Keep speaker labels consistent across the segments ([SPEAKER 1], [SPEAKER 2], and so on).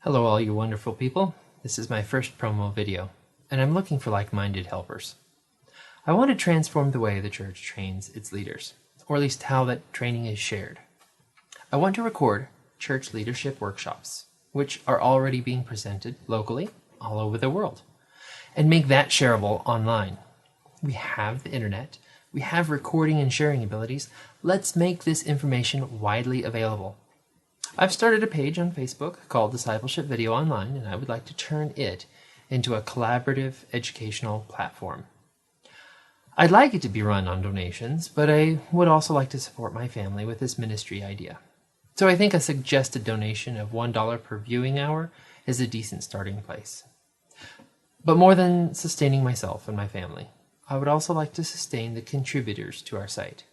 [SPEAKER 1] Hello all you wonderful people. This is my first promo video, and I'm looking for like-minded helpers. I want to transform the way the church trains its leaders, or at least how that training is shared. I want to record church leadership workshops, which are already being presented locally all over the world, and make that shareable online. We have the internet, we have recording and sharing abilities. Let's make this information widely available. I've started a page on Facebook called Discipleship Video Online, and I would like to turn it into a collaborative educational platform. I'd like it to be run on donations, but I would also like to support my family with this ministry idea. So I think a suggested donation of $1 per viewing hour is a decent starting place. But more than sustaining myself and my family, I would also like to sustain the contributors to our site.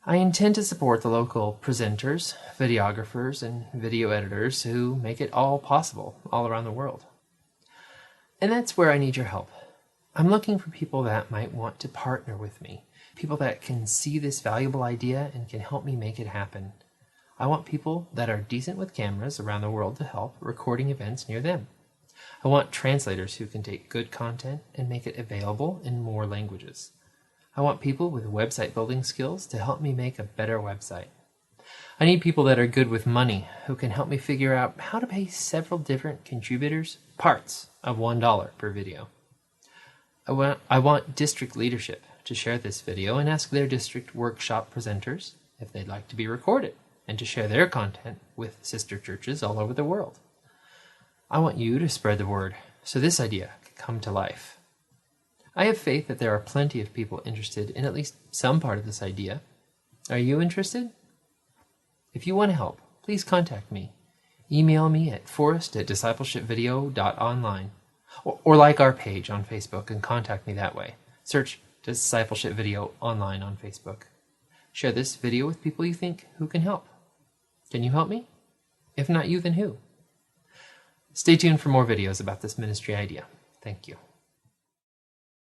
[SPEAKER 1] I intend to support the local presenters, videographers, and video editors who make it all possible all around the world. And that's where I need your help. I'm looking for people that might want to partner with me, people that can see this valuable idea and can help me make it happen. I want people that are decent with cameras around the world to help recording events near them. I want translators who can take good content and make it available in more languages. I want people with website building skills to help me make a better website. I need people that are good with money who can help me figure out how to pay several different contributors parts of $1 per video. I want district leadership to share this video and ask their district workshop presenters if they'd like to be recorded and to share their content with sister churches all over the world. I want you to spread the word so this idea can come to life. I have faith that there are plenty of people interested in at least some part of this idea. Are you interested? If you want to help, please contact me. Email me at forrest@discipleshipvideo.online or like our page on Facebook and contact me that way. Search Discipleship Video Online on Facebook. Share this video with people you think who can help. Can you help me? If not you, then who? Stay tuned for more videos about this ministry idea. Thank you.